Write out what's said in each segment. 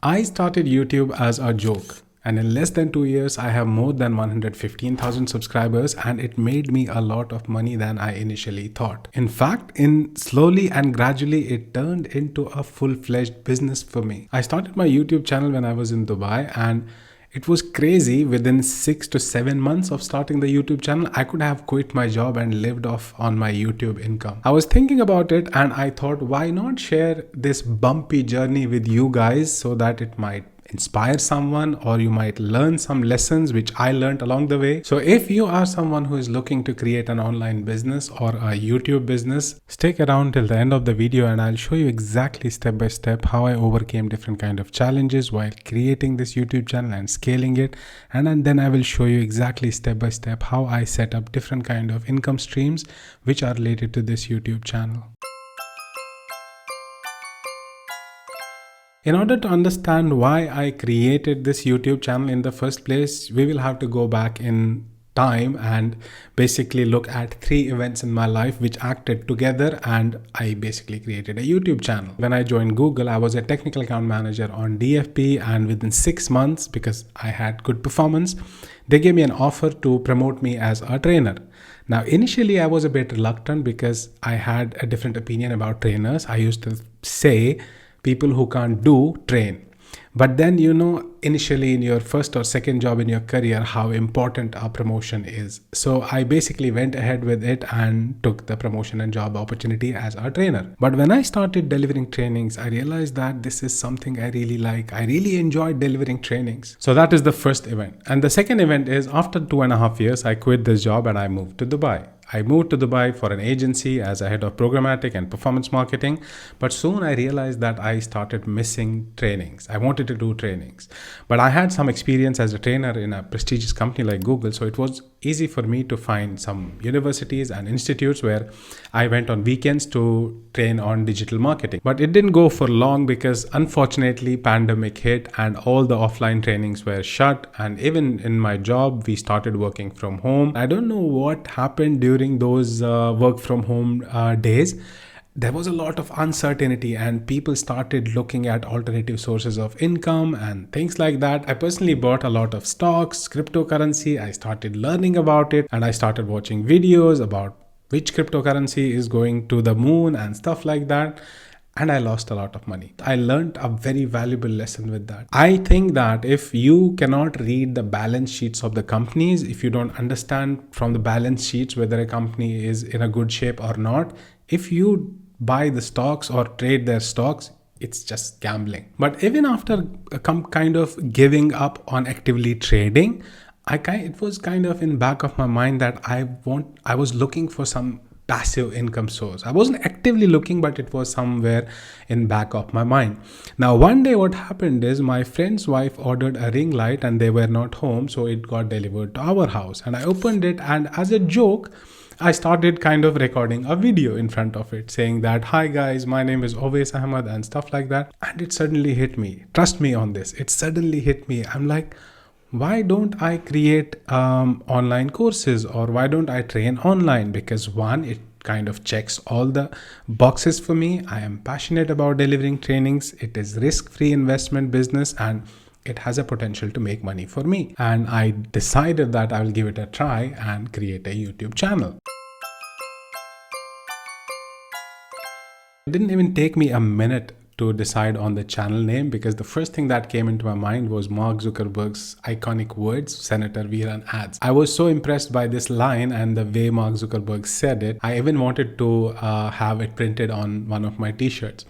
I started YouTube as a joke. And in less than 2 years, I have more than 115,000 subscribers, and it made me a lot of money than I initially thought. In fact, in slowly and gradually, it turned into a full-fledged business for me. I started my YouTube channel when I was in Dubai, and it was crazy. Within 6 to 7 months of starting the YouTube channel, I could have quit my job and lived off on my YouTube income. I was thinking about it and I thought, why not share this bumpy journey with you guys so that it might inspire someone, or you might learn some lessons which I learned along the way. So if you are someone who is looking to create an online business or a YouTube business, stick around till the end of the video and I'll show you exactly step by step how I overcame different kind of challenges while creating this YouTube channel and scaling it. And then I will show you exactly step by step how I set up different kind of income streams which are related to this YouTube channel. In order to understand why I created this YouTube channel in the first place, we will have to go back in time and basically look at 3 events in my life which acted together, and I basically created a YouTube channel. When I joined Google, I was a technical account manager on DFP, and within 6 months, because I had good performance, they gave me an offer to promote me as a trainer. Now, initially I was a bit reluctant because I had a different opinion about trainers. I used to say people who can't do train. But then, initially in your first or second job in your career, how important a promotion is. So I basically went ahead with it and took the promotion and job opportunity as a trainer. But when I started delivering trainings, I realized that this is something I really like. I really enjoyed delivering trainings. So that is the first event. And the second event is after 2.5 years, I quit this job and I moved to Dubai. I moved to Dubai for an agency as a head of programmatic and performance marketing, but soon I realized that I started missing trainings. I wanted to do trainings, but I had some experience as a trainer in a prestigious company like Google, so it was easy for me to find some universities and institutes where I went on weekends to train on digital marketing. But it didn't go for long because unfortunately pandemic hit and all the offline trainings were shut, and even in my job we started working from home. I don't know what happened during those work from home days. There was a lot of uncertainty and people started looking at alternative sources of income and things like that. I personally bought a lot of stocks, cryptocurrency. I started learning about it and I started watching videos about which cryptocurrency is going to the moon and stuff like that. And I lost a lot of money. I learned a very valuable lesson with that. I think that if you cannot read the balance sheets of the companies, if you don't understand from the balance sheets whether a company is in a good shape or not, if you buy the stocks or trade their stocks, it's just gambling. But even after kind of giving up on actively trading, it was kind of in back of my mind that I was looking for some passive income source. I wasn't actively looking, but it was somewhere in back of my mind. Now, one day what happened is my friend's wife ordered a ring light and they were not home, so it got delivered to our house. And I opened it, and as a joke, I started kind of recording a video in front of it saying that, hi guys, my name is Owais Ahmed and stuff like that. And it suddenly hit me. Trust me on this. It suddenly hit me. I'm like, why don't I create online courses, or why don't I train online? Because one, it kind of checks all the boxes for me. I am passionate about delivering trainings. It is risk-free investment business and it has a potential to make money for me. And I decided that I will give it a try and create a YouTube channel. It didn't even take me a minute to decide on the channel name, because the first thing that came into my mind was Mark Zuckerberg's iconic words, Senator, we run ads. I was so impressed by this line and the way Mark Zuckerberg said it. I even wanted to have it printed on one of my t-shirts.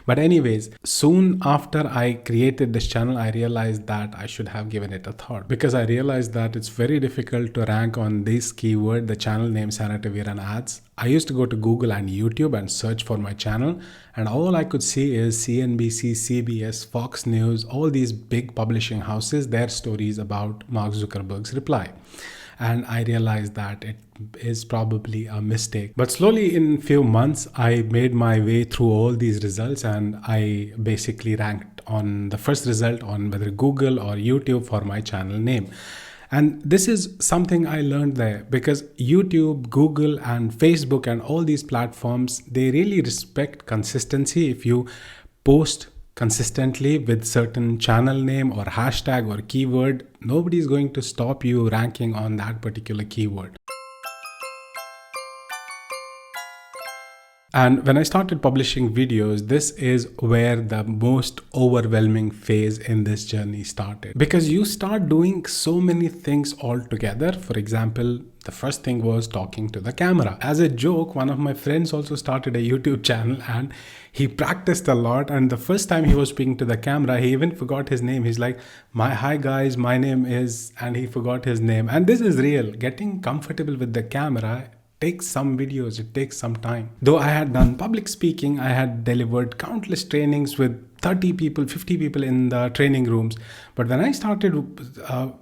But anyways, soon after I created this channel, I realized that I should have given it a thought, because I realized that it's very difficult to rank on this keyword, the channel name Senator, we run ads. I used to go to Google and YouTube and search for my channel, and all I could see is CNBC, CBS, Fox News, all these big publishing houses, their stories about Mark Zuckerberg's reply. And I realized that it is probably a mistake. But slowly in few months, I made my way through all these results, and I basically ranked on the first result on whether Google or YouTube for my channel name. And this is something I learned there, because YouTube, Google and Facebook and all these platforms, they really respect consistency. If you post consistently with certain channel name or hashtag or keyword, nobody is going to stop you ranking on that particular keyword. And when I started publishing videos, this is where the most overwhelming phase in this journey started. Because you start doing so many things all together. For example, the first thing was talking to the camera. As a joke, one of my friends also started a YouTube channel and he practiced a lot. And the first time he was speaking to the camera, he even forgot his name. He's like, hi guys, my name is, and he forgot his name. And this is real. Getting comfortable with the camera takes some videos, it takes some time. Though I had done public speaking, I had delivered countless trainings with 30 people, 50 people in the training rooms. But when I started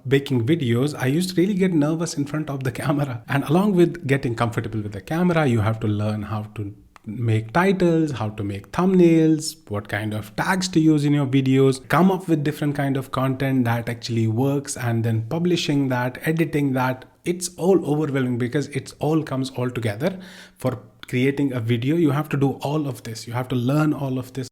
making videos, I used to really get nervous in front of the camera. And along with getting comfortable with the camera, you have to learn how to make titles, how to make thumbnails, what kind of tags to use in your videos, come up with different kind of content that actually works, and then publishing that, editing that. It's all overwhelming because it all comes all together. For creating a video, you have to do all of this. You have to learn all of this.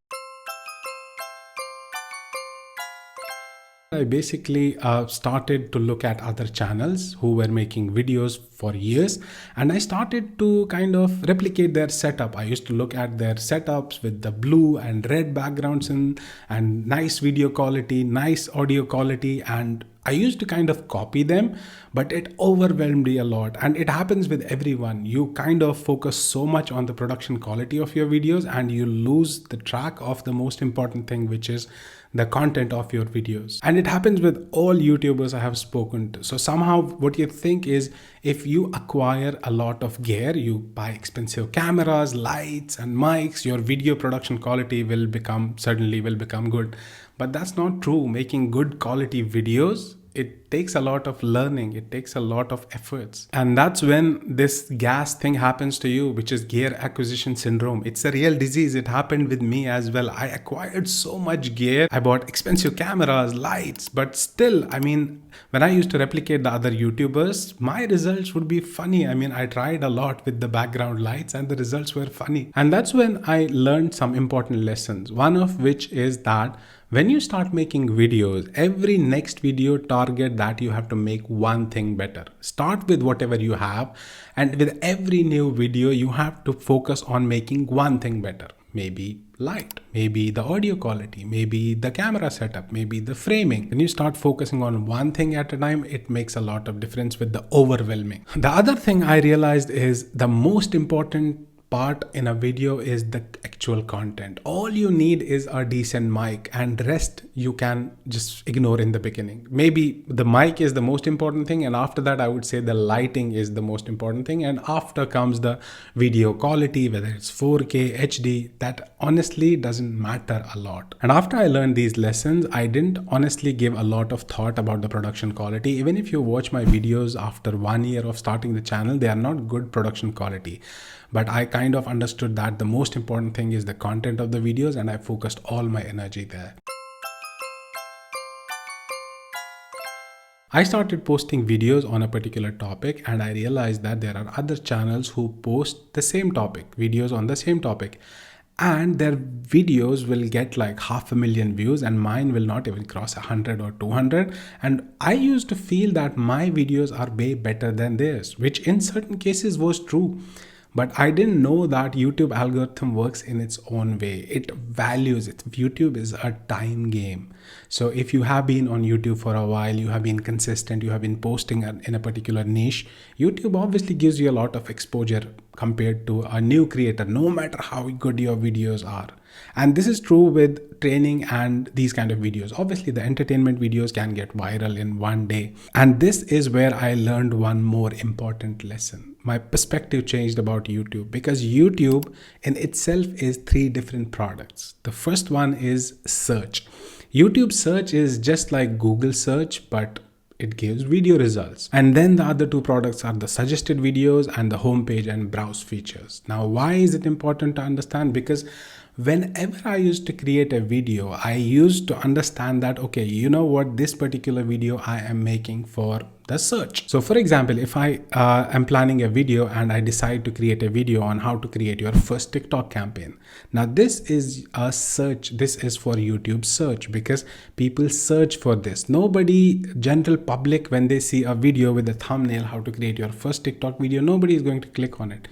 I basically started to look at other channels who were making videos for years, and I started to kind of replicate their setup. I used to look at their setups with the blue and red backgrounds and nice video quality, nice audio quality, and I used to kind of copy them, but it overwhelmed me a lot. And it happens with everyone. You kind of focus so much on the production quality of your videos and you lose the track of the most important thing, which is the content of your videos. And it happens with all YouTubers I have spoken to. So somehow what you think is, if you acquire a lot of gear, you buy expensive cameras, lights and mics, your video production quality will become good. But that's not true. Making good quality videos, it takes a lot of learning, it takes a lot of efforts. And that's when this gas thing happens to you, which is gear acquisition syndrome. It's a real disease. It happened with me as well. I acquired so much gear. I bought expensive cameras, lights, but still, when I used to replicate the other YouTubers, my results would be funny. I tried a lot with the background lights and the results were funny. And that's when I learned some important lessons. One of which is that when you start making videos, every next video target that you have to make one thing better. Start with whatever you have, and with every new video, you have to focus on making one thing better. Maybe light, maybe the audio quality, maybe the camera setup, maybe the framing. When you start focusing on one thing at a time, it makes a lot of difference with the overwhelming. The other thing I realized is the most important part in a video is the actual content. All you need is a decent mic, and rest you can just ignore in the beginning. Maybe the mic is the most important thing, and after that I would say the lighting is the most important thing, and after comes the video quality, whether it's 4K, HD. That honestly doesn't matter a lot. And after I learned these lessons, I didn't honestly give a lot of thought about the production quality. Even if you watch my videos after 1 year of starting the channel, they are not good production quality. But I kind of understood that the most important thing is the content of the videos, and I focused all my energy there. I started posting videos on a particular topic, and I realized that there are other channels who post the same topic, videos on the same topic. And their videos will get like 500,000 views, and mine will not even cross 100 or 200. And I used to feel that my videos are way better than theirs, which in certain cases was true. But I didn't know that YouTube algorithm works in its own way. It values it. YouTube is a time game. So if you have been on YouTube for a while, you have been consistent, you have been posting in a particular niche, YouTube obviously gives you a lot of exposure compared to a new creator, no matter how good your videos are. And this is true with training and these kind of videos. Obviously, the entertainment videos can get viral in one day. And this is where I learned one more important lesson. My perspective changed about YouTube, because YouTube in itself is 3 different products. The first one is search. YouTube search is just like Google search, but it gives video results. And then the other 2 products are the suggested videos and the homepage and browse features. Now, why is it important to understand? Because whenever I used to create a video, I used to understand that, okay, you know what, this particular video I am making for the search. So for example, if I am planning a video and I decide to create a video on how to create your first TikTok campaign. Now this is a search, this is for YouTube search, because people search for this. Nobody, general public, when they see a video with a thumbnail, how to create your first TikTok video, nobody is going to click on it.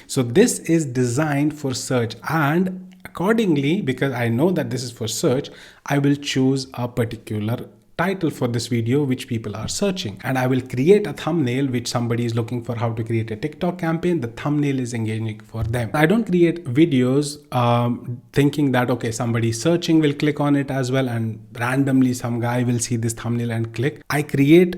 So this is designed for search, and accordingly, because I know that this is for search, I will choose a particular title for this video which people are searching, and I will create a thumbnail which somebody is looking for how to create a TikTok campaign. The thumbnail is engaging for them. I don't create videos thinking that, okay, somebody searching will click on it as well, and randomly some guy will see this thumbnail and click. I create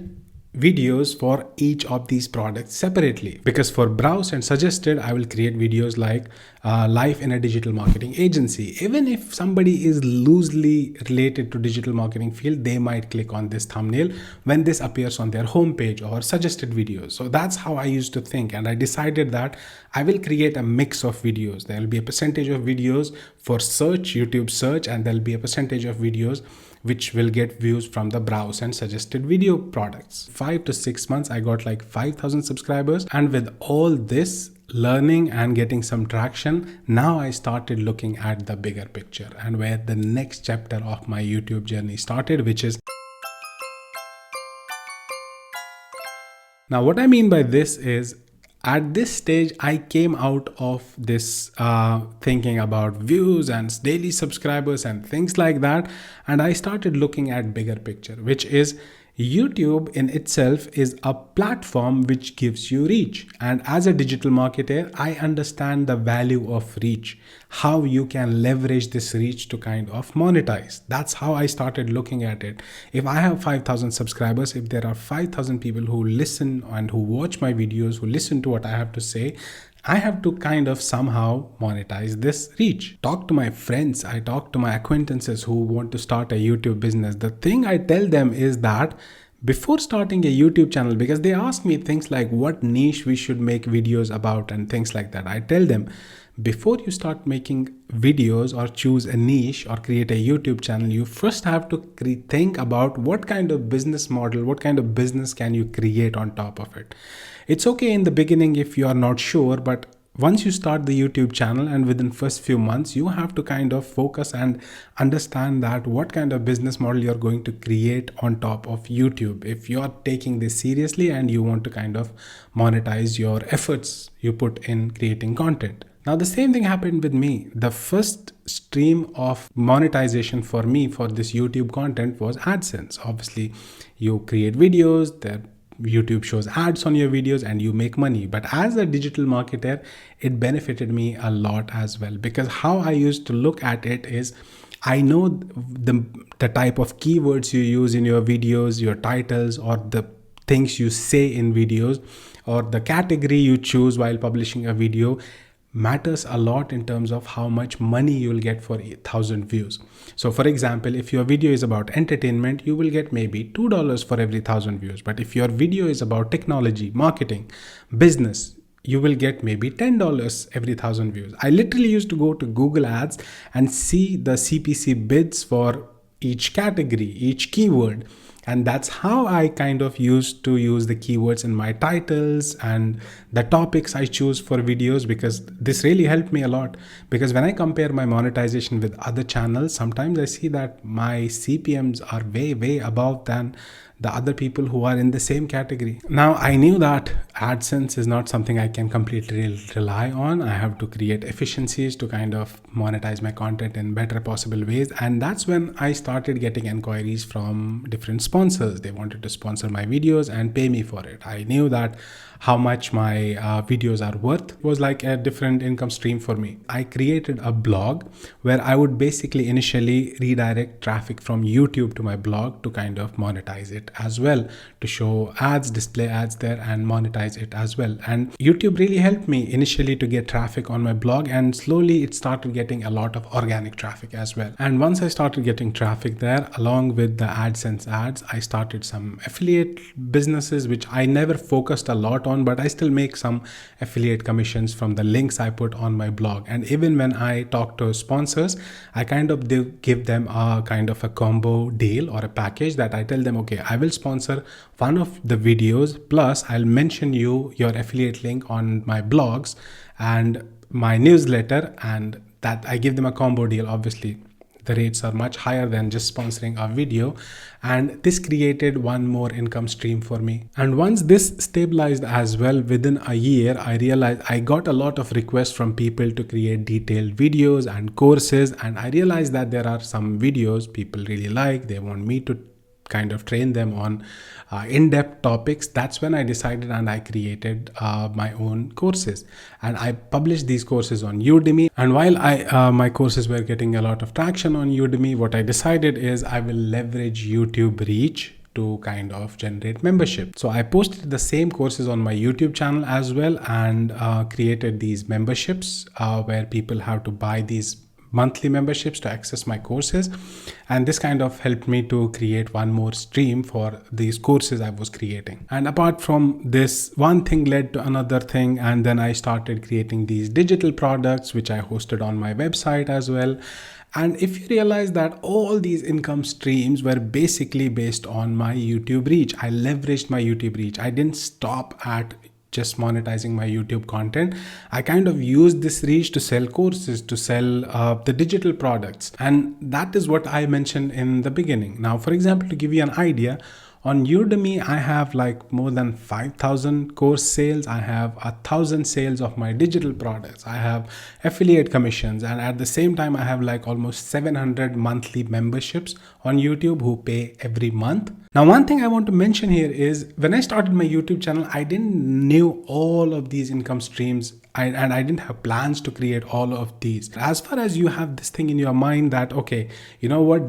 videos for each of these products separately, because for browse and suggested, I will create videos like life in a digital marketing agency. Even if somebody is loosely related to digital marketing field, they might click on this thumbnail when this appears on their homepage or suggested videos. So that's how I used to think, and I decided that I will create a mix of videos. There will be a percentage of videos for search, YouTube search, and there'll be a percentage of videos which will get views from the browse and suggested video products. 5 to 6 months, I got like 5,000 subscribers. And with all this learning and getting some traction, now I started looking at the bigger picture and where the next chapter of my YouTube journey started, which is... Now, what I mean by this is, at this stage, I came out of this thinking about views and daily subscribers and things like that. And I started looking at bigger picture, which is YouTube in itself is a platform which gives you reach. And as a digital marketer, I understand the value of reach, how you can leverage this reach to kind of monetize. That's how I started looking at it. If I have 5,000 subscribers, if there are 5,000 people who listen and who watch my videos, who listen to what I have to say, I have to kind of somehow monetize this reach. Talk to my friends, I talk to my acquaintances who want to start a YouTube business. The thing I tell them is that before starting a YouTube channel, because they ask me things like what niche we should make videos about and things like that, I tell them, before you start making videos or choose a niche or create a YouTube channel, you first have to think about what kind of business model, what kind of business can you create on top of it. It's okay in the beginning if you are not sure, but once you start the YouTube channel and within first few months, you have to kind of focus and understand that what kind of business model you're going to create on top of YouTube. If you're taking this seriously and you want to kind of monetize your efforts you put in creating content. Now, the same thing happened with me. The first stream of monetization for me for this YouTube content was AdSense. Obviously, you create videos, YouTube shows ads on your videos and you make money. But as a digital marketer, it benefited me a lot as well, because how I used to look at it is, I know the type of keywords you use in your videos, your titles, or the things you say in videos, or the category you choose while publishing a video matters a lot in terms of how much money you will get for 1,000 views. So for example, if your video is about entertainment, you will get maybe $2 for every 1,000 views. But if your video is about technology, marketing, business, you will get maybe $10 every 1,000 views. I literally used to go to Google Ads and see the CPC bids for each category, each keyword. And that's how I kind of used to use the keywords in my titles and the topics I choose for videos, because this really helped me a lot. Because when I compare my monetization with other channels, sometimes I see that my CPMs are way above than the other people who are in the same category. Now, I knew that AdSense is not something I can completely rely on. I have to create efficiencies to kind of monetize my content in better possible ways. And that's when I started getting inquiries from different sponsors. They wanted to sponsor my videos and pay me for it. I knew that how much my videos are worth was like a different income stream for me. I created a blog where I would basically initially redirect traffic from YouTube to my blog to kind of monetize it. it as well to show ads, display ads there, and monetize it as well. And YouTube really helped me initially to get traffic on my blog, and slowly it started getting a lot of organic traffic as well. And once I started getting traffic there, along with the AdSense ads, I started some affiliate businesses, which I never focused a lot on, but I still make some affiliate commissions from the links I put on my blog. And even when I talk to sponsors, I kind of give them a kind of a combo deal or a package that I tell them, okay, I will sponsor one of the videos, plus I'll mention your affiliate link on my blogs and my newsletter, and that I give them a combo deal. Obviously the rates are much higher than just sponsoring a video, and this created one more income stream for me. And once this stabilized as well, within a year, I realized I got a lot of requests from people to create detailed videos and courses, and I realized that there are some videos people really like, they want me to kind of train them on in-depth topics. That's when I decided and I created my own courses, and I published these courses on Udemy. And while my courses were getting a lot of traction on Udemy, what I decided is I will leverage YouTube reach to kind of generate membership. So I posted the same courses on my YouTube channel as well, and created these memberships where people have to buy these monthly memberships to access my courses. And this kind of helped me to create one more stream for these courses I was creating. And apart from this, one thing led to another thing, and then I started creating these digital products which I hosted on my website as well. And if you realize that all these income streams were basically based on my YouTube reach, I leveraged my YouTube reach. I didn't stop at just monetizing my YouTube content. I kind of used this reach to sell courses, to sell the digital products. And that is what I mentioned in the beginning. Now, for example, to give you an idea, on Udemy, I have like more than 5,000 course sales. I have 1,000 sales of my digital products. I have affiliate commissions. And at the same time, I have like almost 700 monthly memberships on YouTube who pay every month. Now, one thing I want to mention here is when I started my YouTube channel, I didn't knew all of these income streams. And I didn't have plans to create all of these. As far as you have this thing in your mind that, okay, you know what?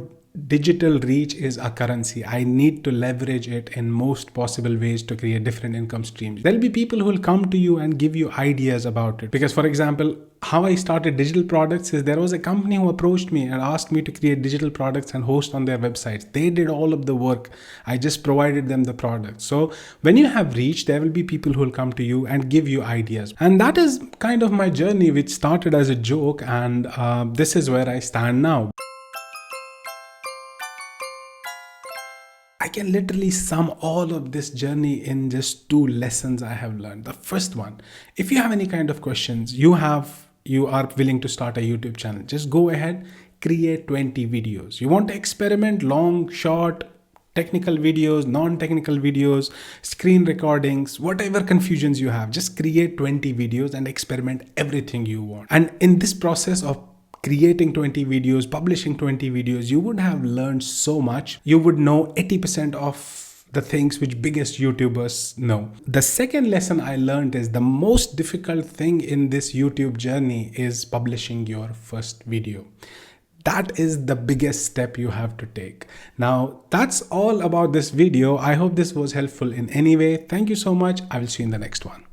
Digital reach is a currency. I need to leverage it in most possible ways to create different income streams. There'll be people who will come to you and give you ideas about it. Because, for example, how I started digital products is there was a company who approached me and asked me to create digital products and host on their websites. They did all of the work. I just provided them the product. So when you have reach, there will be people who will come to you and give you ideas. And that is kind of my journey, which started as a joke. And this is where I stand now. I can literally sum all of this journey in just 2 lessons I have learned. The first one, if you have any kind of questions, you are willing to start a YouTube channel, just go ahead, create 20 videos. You want to experiment, long, short, technical videos, non-technical videos, screen recordings, whatever confusions you have, just create 20 videos and experiment everything you want. And in this process of creating 20 videos, publishing 20 videos, you would have learned so much. You would know 80% of the things which biggest YouTubers know. The second lesson I learned is the most difficult thing in this YouTube journey is publishing your first video. That is the biggest step you have to take. Now, that's all about this video. I hope this was helpful in any way. Thank you so much. I will see you in the next one.